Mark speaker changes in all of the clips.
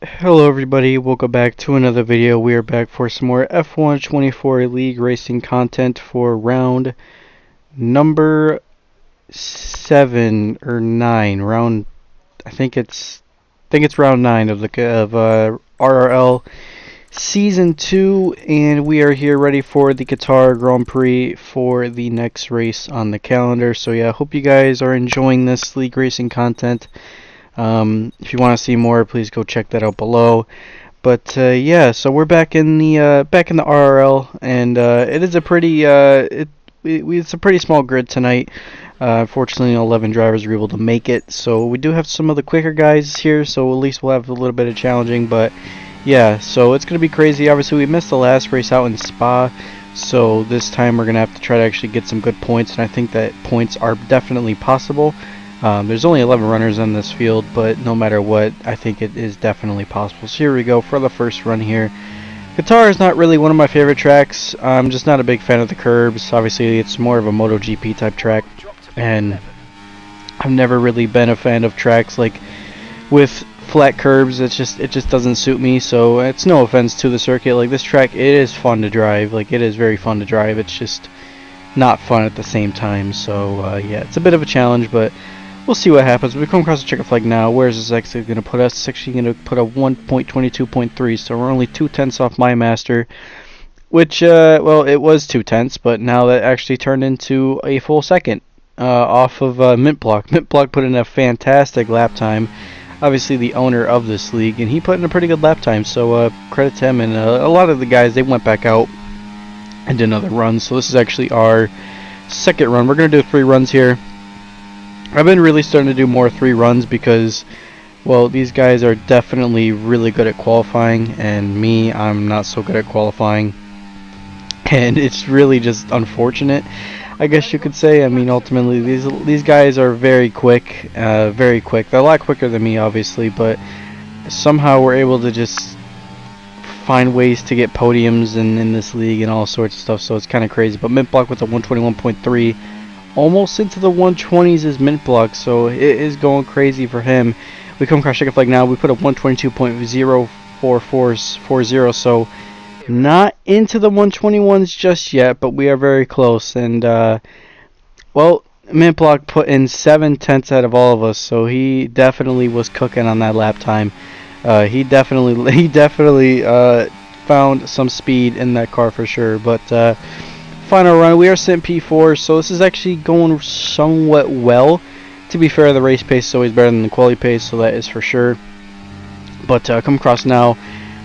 Speaker 1: Hello everybody, welcome back to another video. We are back for some more F1 24 League racing content for round number 7 or 9. I think it's round 9 of RRL Season 2, and we are here ready for the Qatar Grand Prix for the next race on the calendar. So yeah, I hope you guys are enjoying this league racing content. If you want to see more, please go check that out below. But yeah, so we're back in the RRL, and it is a pretty it's a pretty small grid tonight. Unfortunately, 11 drivers were able to make it, so we do have some of the quicker guys here. So at least we'll have a little bit of challenging. But yeah, so it's gonna be crazy. Obviously, we missed the last race out in Spa, so this time we're gonna have to try to actually get some good points, and I think that points are definitely possible. There's only 11 runners in this field, but no matter what, I think it is definitely possible. So here we go for the first run here. Qatar is not really one of my favorite tracks. I'm just not a big fan of the curbs. Obviously, it's more of a MotoGP type track, and I've never really been a fan of tracks like with flat curbs. It just doesn't suit me. So it's no offense to the circuit. Like, this track, it is fun to drive. Like, it is very fun to drive. It's just not fun at the same time. So yeah, it's a bit of a challenge, but we'll see what happens. We come across the checker flag now. Where is this actually going to put us? It's actually going to put a 1.22.3, so we're only 2/10 off my master, which, well, it was 2/10, but now that actually turned into a full second off of Mint Block. Mint Block put in a fantastic lap time. Obviously the owner of this league, and he put in a pretty good lap time, so credit to him. And a lot of the guys, they went back out and did another run, so this is actually our second run. We're going to do 3 runs here. I've been really starting to do more 3 runs because, well, these guys are definitely really good at qualifying, and me, I'm not so good at qualifying, and it's really just unfortunate, I guess you could say. I mean, ultimately, these guys are very quick, very quick. They're a lot quicker than me, obviously, but somehow we're able to just find ways to get podiums in this league and all sorts of stuff, so it's kind of crazy. But Mint Block with a 121.3. Almost into the 120s is Mint Block, so it is going crazy for him. We come across checker flag now. We put a 122.04440, so not into the 121s just yet, but we are very close. And well, Mint Block put in 7/10 out of all of us, so he definitely was cooking on that lap time. He definitely found some speed in that car for sure. But final run, we are sent P4, so this is actually going somewhat well. To be fair, the race pace is always better than the quali pace, so that is for sure. But come across now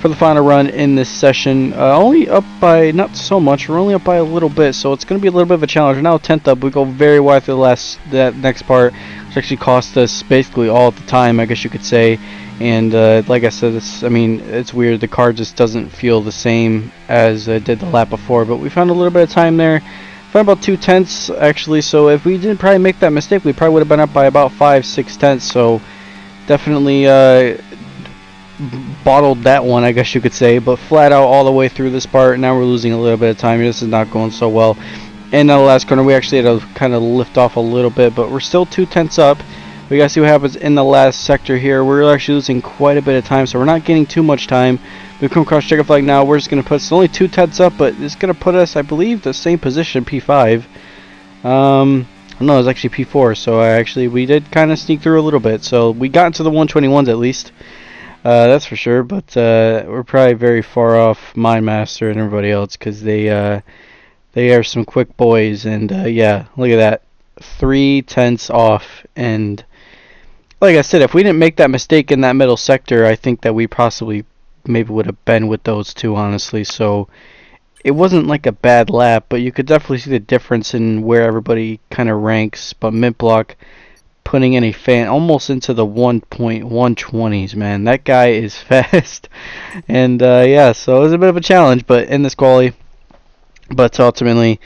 Speaker 1: for the final run in this session. Only up by not so much. We're only up by a little bit, so it's going to be a little bit of a challenge. We're now 10th up. We go very wide through that next part, which actually cost us basically all the time, I guess you could say. And like I said, it's weird. The car just doesn't feel the same as it did the lap before. But we found a little bit of time there. Found about 2/10 actually. So if we didn't probably make that mistake, we probably would have been up by about 5-6 tenths. So definitely bottled that one, I guess you could say. But flat out all the way through this part. Now we're losing a little bit of time. This is not going so well. And now the last corner, we actually had to kind of lift off a little bit, but we're still 2/10 up. We gotta see what happens in the last sector here. We're actually losing quite a bit of time, so we're not getting too much time. We come across checker flag now. We're just gonna put it's only 2/10 up, but it's gonna put us, I believe, the same position, P5. No, it's actually P4. So we did kind of sneak through a little bit. So we got into the 121s at least. That's for sure. But we're probably very far off Mine Master and everybody else because they are some quick boys. And yeah, look at that, 3/10 off. And like I said, if we didn't make that mistake in that middle sector, I think that we possibly maybe would have been with those two, honestly. So it wasn't like a bad lap, but you could definitely see the difference in where everybody kind of ranks. But Mint Block putting in a fan almost into the 1.120s, man. That guy is fast. And yeah, so it was a bit of a challenge, but in this quali. But ultimately,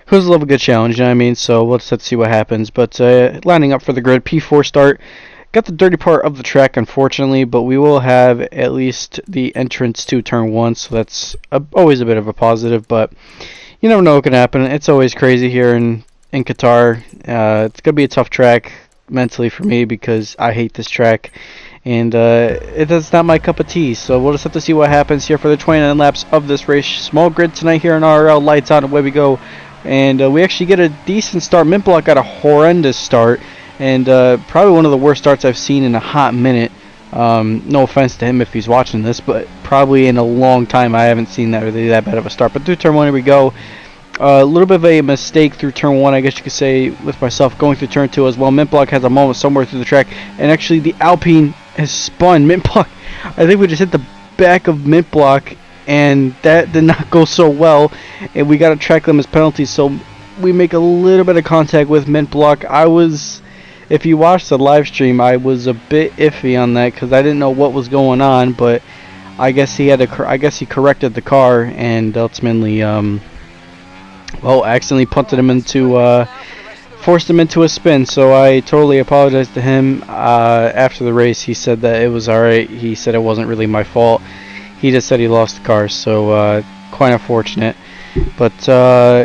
Speaker 1: who's love a good challenge, you know what I mean? So let's see what happens. But lining up for the grid, P4 start. Got the dirty part of the track, unfortunately, but we will have at least the entrance to turn 1, so that's always a bit of a positive. But you never know what can happen. It's always crazy here in Qatar. It's going to be a tough track mentally for me because I hate this track. and it's not my cup of tea. So we'll just have to see what happens here for the 29 laps of this race. Small grid tonight here in RRL. Lights on, away we go. And we actually get a decent start. Mintblock got a horrendous start, and probably one of the worst starts I've seen in a hot minute. No offense to him if he's watching this, but probably in a long time I haven't seen that really that bad of a start. But through turn 1, here we go. A little bit of a mistake through turn 1, I guess you could say, with myself going through turn 2 as well. Mintblock has a moment somewhere through the track, and actually the Alpine has spun. Mintblock, I think we just hit the back of Mintblock, and that did not go so well, and we got a track limits penalty, so we make a little bit of contact with Mintblock. If you watched the live stream, I was a bit iffy on that because I didn't know what was going on, but I guess he corrected the car and ultimately accidentally punted him into forced him into a spin. So I totally apologized to him after the race. He said that it was alright. He said it wasn't really my fault. He just said he lost the car, so quite unfortunate. But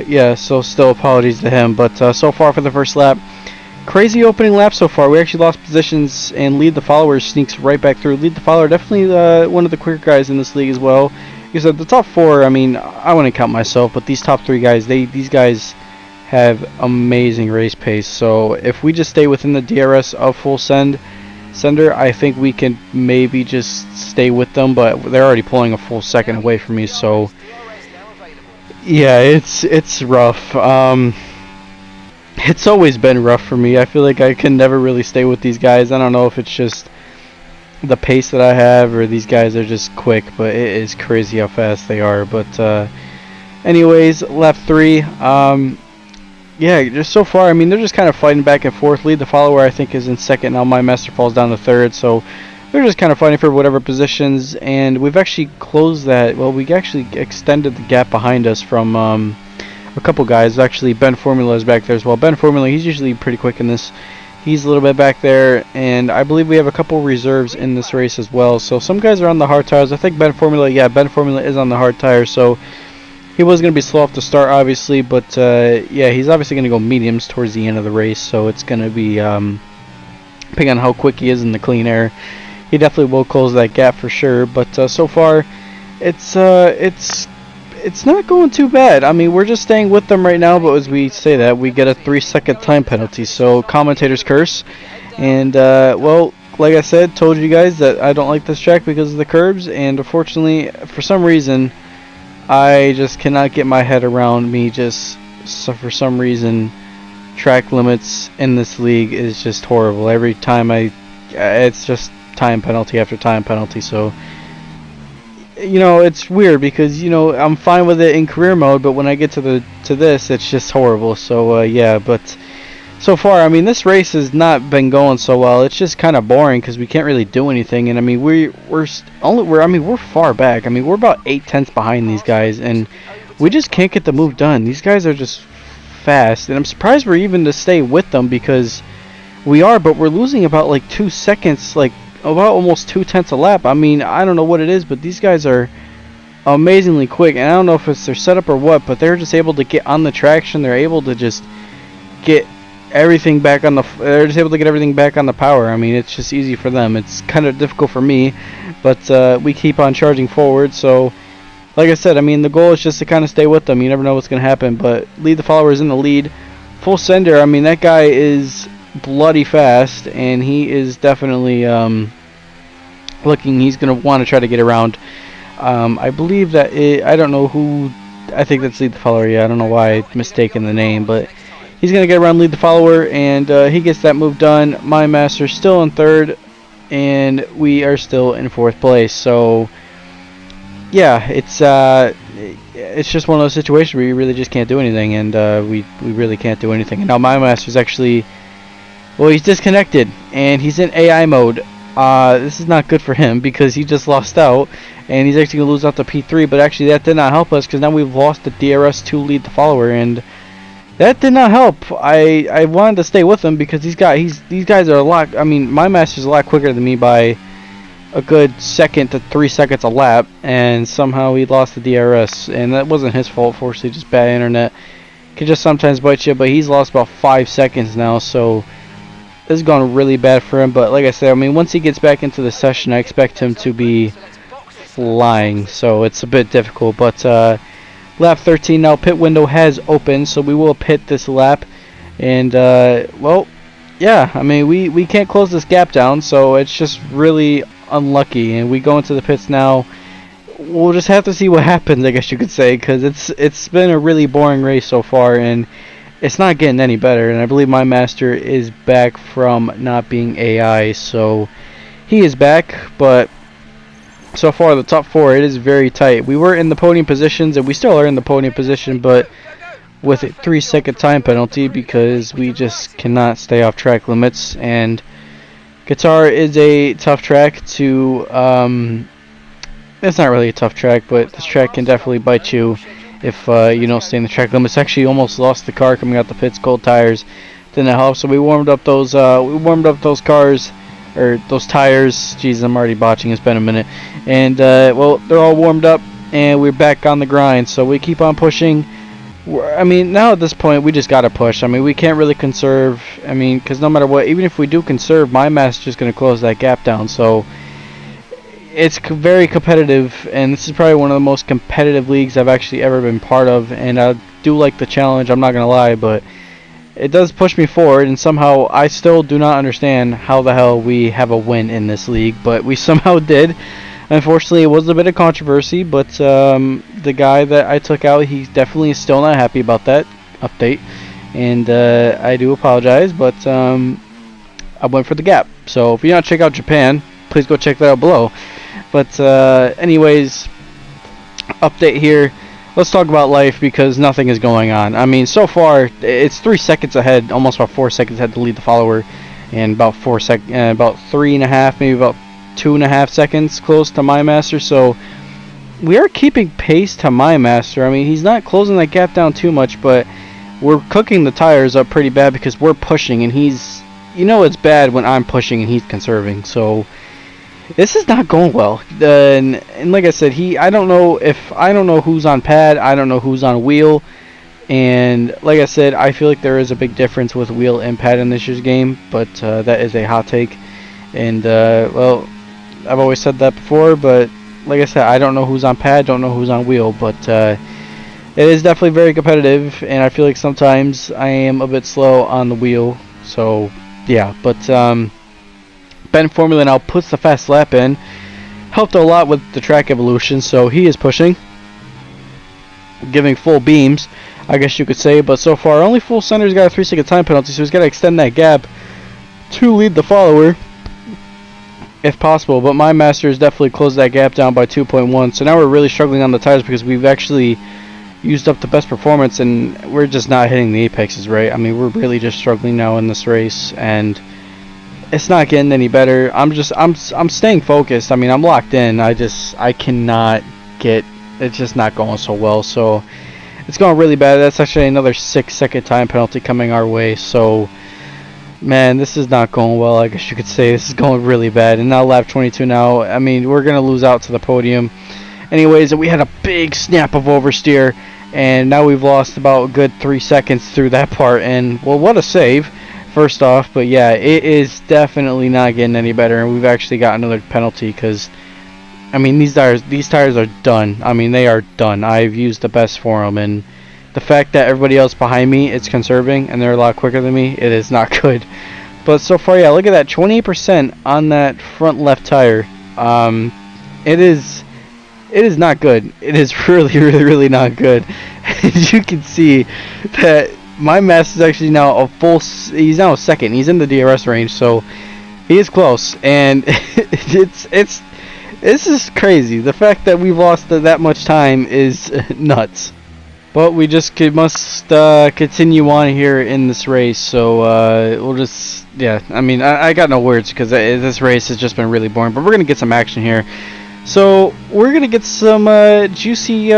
Speaker 1: yeah, so still apologies to him. But so far for the first lap, crazy opening lap so far. We actually lost positions, and Lead the Follower sneaks right back through. Lead the Follower definitely one of the quicker guys in this league as well. Because the top 4, I mean, I wouldn't count myself, but these top 3 guys, these guys have amazing race pace. So if we just stay within the DRS of full sender, I think we can maybe just stay with them. But they're already pulling a full second away from me, so yeah, it's rough. It's always been rough for me. I feel like I can never really stay with these guys. I don't know if it's just the pace that I have or these guys are just quick, but it is crazy how fast they are. But anyways, lap 3, yeah, just so far, I mean, they're just kind of fighting back and forth. Lead the Follower, I think, is in second now. My Master falls down to third, so they're just kind of fighting for whatever positions. And we've actually closed that. Well, we actually extended the gap behind us from a couple guys. Actually, Ben Formula is back there as well. Ben Formula, he's usually pretty quick in this. He's a little bit back there, and I believe we have a couple reserves in this race as well. So some guys are on the hard tires. I think Ben Formula is on the hard tires, so he was going to be slow off the start, obviously, but yeah, he's obviously going to go mediums towards the end of the race, so it's going to be, depending on how quick he is in the clean air, he definitely will close that gap for sure. But so far, it's not going too bad. I mean, we're just staying with them right now, but as we say that, we get a 3-second time penalty. So, commentator's curse. And, well, like I said, told you guys that I don't like this track because of the curbs. And, unfortunately, for some reason, I just cannot get my head around for some reason, track limits in this league is just horrible. Every time it's just time penalty after time penalty. So, you know, it's weird because, you know, I'm fine with it in career mode, but when I get to this, it's just horrible. So yeah, but so far, I mean, this race has not been going so well. It's just kind of boring because we can't really do anything. And I mean, we're far back. I mean, we're about 8/10 behind these guys, and we just can't get the move done. These guys are just fast, and I'm surprised we're even to stay with them because we are, but we're losing about like 2 seconds, like about almost 2/10 a lap. I mean, I don't know what it is, but these guys are amazingly quick, and I don't know if it's their setup or what, but they're just able to get on the traction. They're able to just get everything back on the. They're just able to get everything back on the power. I mean, it's just easy for them. It's kind of difficult for me, but we keep on charging forward. So, like I said, I mean, the goal is just to kind of stay with them. You never know what's going to happen, but Lead the Follower is in the lead. Full sender. I mean, that guy is bloody fast, and he is definitely looking. He's going to want to try to get around. I believe that I don't know who. I think that's Lead the Follower. Yeah, I don't know why I mistaken the name, but he's going to get around Lead the Follower, and he gets that move done. My Master still in third, and we are still in fourth place. So yeah, it's just one of those situations where you really just can't do anything, and we really can't do anything. And now My Master's actually, well, he's disconnected, and he's in AI mode. This is not good for him because he just lost out, and he's actually going to lose out to P3, but actually that did not help us because now we've lost the DRS to Lead the Follower, and that did not help. I wanted to stay with him because these guys are a lot. I mean, My Master's a lot quicker than me by a good 2 to 3 seconds a lap, and somehow he lost the DRS, and that wasn't his fault. Fortunately, just bad internet can just sometimes bite you. But he's lost about 5 seconds now, so This has gone really bad for him, but like I said, I mean, once he gets back into the session, I expect him to be flying, so it's a bit difficult. But lap 13 now, pit window has opened, so we will pit this lap. And, well, yeah, I mean, we can't close this gap down, so it's just really unlucky. And we go into the pits now. We'll just have to see what happens, I guess you could say, because it's been a really boring race so far, and it's not getting any better. And I believe my master is back from not being AI, so he is back. But so far, the top four, it is very tight. We were in the podium positions, and we still are in the podium position, but with a 3-second time penalty because we just cannot stay off track limits. And Qatar is a tough track to, it's not really a tough track, but this track can definitely bite you if you don't stay in the track limits. Actually, almost lost the car coming out the pits, cold tires didn't help. So we warmed up those cars, or those tires. Jeez, I'm already botching. It's been a minute. And well, they're all warmed up, and we're back on the grind. So we keep on pushing. I mean, now at this point, we just gotta push. I mean, we can't really conserve. I mean, because no matter what, even if we do conserve, my master's just gonna close that gap down. So it's very competitive, and this is probably one of the most competitive leagues I've actually ever been part of. And I do like the challenge. I'm not gonna lie, but it does push me forward, and somehow I still do not understand how the hell we have a win in this league, but we somehow did. Unfortunately, it was a bit of controversy, but the guy that I took out, he's definitely still not happy about that update, and I do apologize, but I went for the gap. So if you want to check out Japan, please go check that out below. But anyways, update here. Let's talk about life, because nothing is going on. I mean, so far it's 3 seconds ahead, almost about 4 seconds ahead to lead the follower, and about 3.5, maybe about 2.5 seconds close to my master. So we are keeping pace to my master. I mean, he's not closing that gap down too much, but we're cooking the tires up pretty bad because we're pushing, and he's, you know, it's bad when I'm pushing and he's conserving. So this is not going well. And like I said, I don't know who's on pad, I don't know who's on wheel. And like I said, I feel like there is a big difference with wheel and pad in this year's game, but that is a hot take. And well, I've always said that before, but like I said, I don't know who's on pad, don't know who's on wheel, but it is definitely very competitive, and I feel like sometimes I am a bit slow on the wheel. So yeah, but Ben Formula now puts the fast lap in. Helped a lot with the track evolution, so he is pushing, giving full beams, I guess you could say. But so far, only full center's got a 3-second time penalty, so he's got to extend that gap to lead the follower if possible. But my master has definitely closed that gap down by 2.1. So now we're really struggling on the tires because we've actually used up the best performance, and we're just not hitting the apexes right. I mean, we're really just struggling now in this race, and it's not getting any better. I'm staying focused. I mean, I'm locked in. I cannot get, it's just not going so well. So it's going really bad. That's actually another 6-second time penalty coming our way. So man, this is not going well, I guess you could say. This is going really bad. And now lap 22 now. I mean, we're going to lose out to the podium. Anyways, we had a big snap of oversteer, and now we've lost about a good 3 seconds through that part. And well, what a save, first off. But yeah, it is definitely not getting any better, and we've actually got another penalty because, I mean, these tires are done. I mean, they are done. I've used the best for them, and the fact that everybody else behind me is conserving and they're a lot quicker than me, it is not good. But so far, yeah, look at that, 28% on that front left tire. It is not good. It is really not good. As you can see that my master is actually now he's now a second. He's in the DRS range, so he is close. And this is crazy. The fact that we've lost that much time is nuts. But we just must continue on here in this race. So we'll just, yeah, I mean, I got no words because this race has just been really boring. But we're going to get some action here. So we're going to get some juicy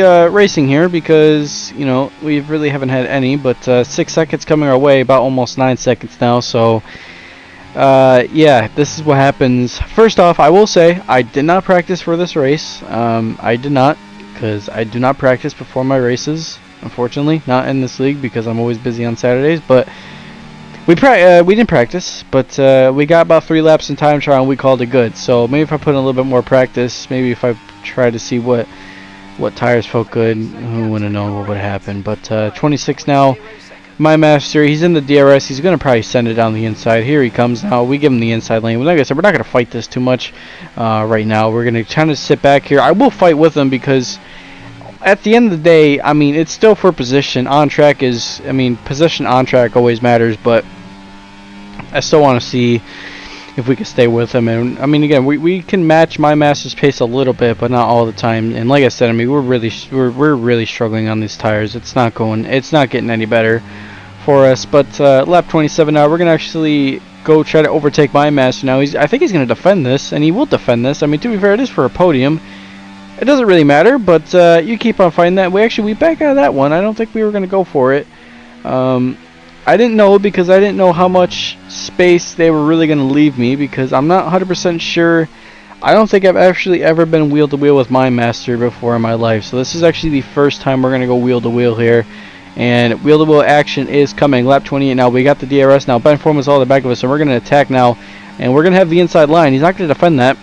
Speaker 1: racing here because, you know, we really haven't had any. But 6 seconds coming our way, about almost 9 seconds now. So yeah, this is what happens. First off, I will say I did not practice for this race. I did not, because I do not practice before my races, unfortunately. Not in this league because I'm always busy on Saturdays. But We didn't practice, but we got about 3 laps in time trial and we called it good. So maybe if I put in a little bit more practice, maybe if I try to see what tires felt good, who wouldn't know what would happen. But 26 now, my master, he's in the DRS. He's gonna probably send it down the inside. Here he comes now. We give him the inside lane. But like I said, we're not gonna fight this too much right now. We're gonna kind of sit back here. I will fight with him because at the end of the day, I mean, it's still for position. On track is, I mean, position on track always matters, but I still want to see if we can stay with him. And I mean, again, we can match my master's pace a little bit, but not all the time. And like I said, I mean, we're really struggling on these tires. It's not getting any better for us. But lap 27 now, we're gonna actually go try to overtake my master now. I think he's gonna defend this, and he will defend this. I mean, to be fair, it is for a podium. It doesn't really matter, but you keep on fighting that. We back out of that one. I don't think we were going to go for it. I didn't know because I didn't know how much space they were really going to leave me because I'm not 100% sure. I don't think I've actually ever been wheel-to-wheel with my master before in my life. So this is actually the first time we're going to go wheel-to-wheel here. And wheel-to-wheel action is coming. Lap 28 now. We got the DRS now. Ben Forman's all the back of us, so we're going to attack now. And we're going to have the inside line. He's not going to defend that.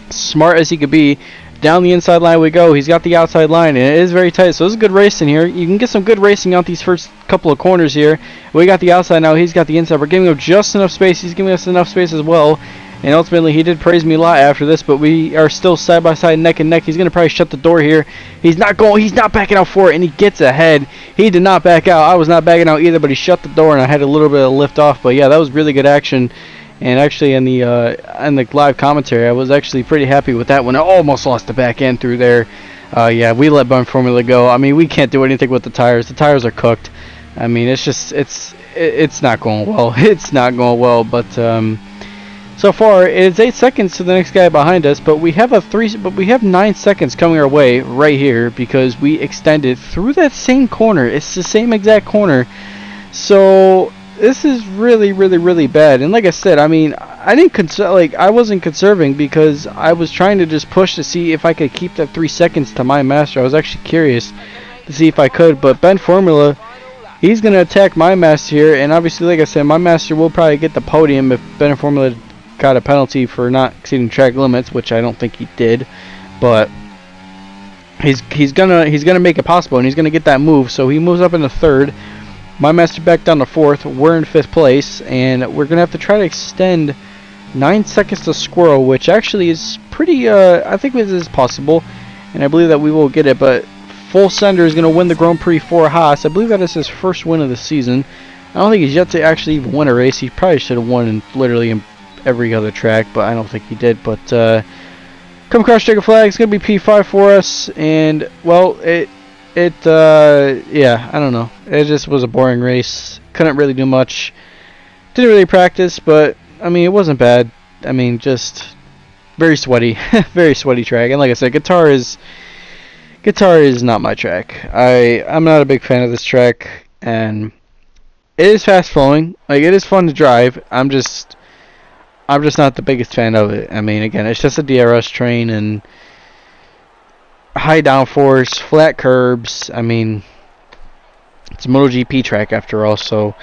Speaker 1: Smart as he could be. Down the inside line we go. He's got the outside line, and it is very tight. So this is good racing here. You can get some good racing out these first couple of corners here. We got the outside now. He's got the inside. We're giving him just enough space. He's giving us enough space as well. And ultimately, he did praise me a lot after this, but we are still side by side, neck and neck. He's going to probably shut the door here. He's not backing out for it, and he gets ahead. He did not back out. I was not backing out either, but he shut the door, and I had a little bit of lift off. But yeah, that was really good action. And actually, in the live commentary, I was actually pretty happy with that one. I almost lost the back end through there. Yeah, we let Bun Formula go. I mean, we can't do anything with the tires. The tires are cooked. I mean, it's just it's not going well. It's not going well. But so far, it's 8 seconds to the next guy behind us. But we have 9 seconds coming our way right here because we extended through that same corner. It's the same exact corner. So this is really bad. And like I said, I mean, I wasn't conserving because I was trying to just push to see if I could keep that 3 seconds to my master. I was actually curious to see if I could, but Ben Formula, he's gonna attack my master here, and obviously, like I said, my master will probably get the podium if Ben Formula got a penalty for not exceeding track limits, which I don't think he did, but he's gonna make it possible, and he's gonna get that move. So he moves up into third. My master back down to fourth. We're in fifth place, and we're going to have to try to extend 9 seconds to Squirrel, which actually is pretty, I think this is possible, and I believe that we will get it, but Full Sender is going to win the Grand Prix for Haas. I believe that is his first win of the season. I don't think he's yet to actually even win a race. He probably should have won literally in every other track, but I don't think he did. But come across checker flag. It's going to be P5 for us, and, well, yeah, I don't know. It just was a boring race. Couldn't really do much. Didn't really practice, but, I mean, it wasn't bad. I mean, just very sweaty. Very sweaty track. And like I said, guitar is not my track. I'm not a big fan of this track, and it is fast flowing. Like, it is fun to drive. I'm just not the biggest fan of it. I mean, again, it's just a DRS train, and high downforce, flat curbs. I mean, it's a MotoGP track after all, so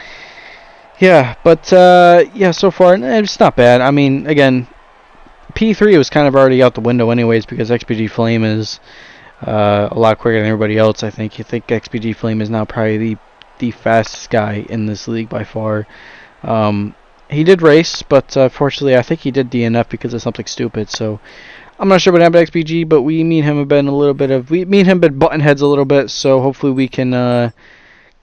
Speaker 1: yeah. But yeah, so far it's not bad. I mean, again, P3 was kind of already out the window anyways because XPG Flame is a lot quicker than everybody else. I think XPG Flame is now probably the fastest guy in this league by far. He did race, but fortunately I think he did DNF because of something stupid. So I'm not sure what happened to XPG, but me and him have been button heads a little bit, so hopefully we can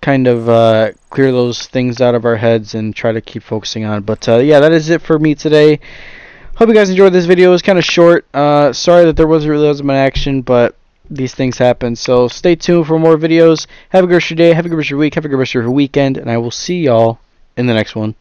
Speaker 1: kind of clear those things out of our heads and try to keep focusing on. But yeah, that is it for me today. Hope you guys enjoyed this video. It was kind of short. Sorry that there wasn't really much action, but these things happen. So stay tuned for more videos. Have a good rest of your day. Have a good rest of your week. Have a good rest of your weekend, and I will see y'all in the next one.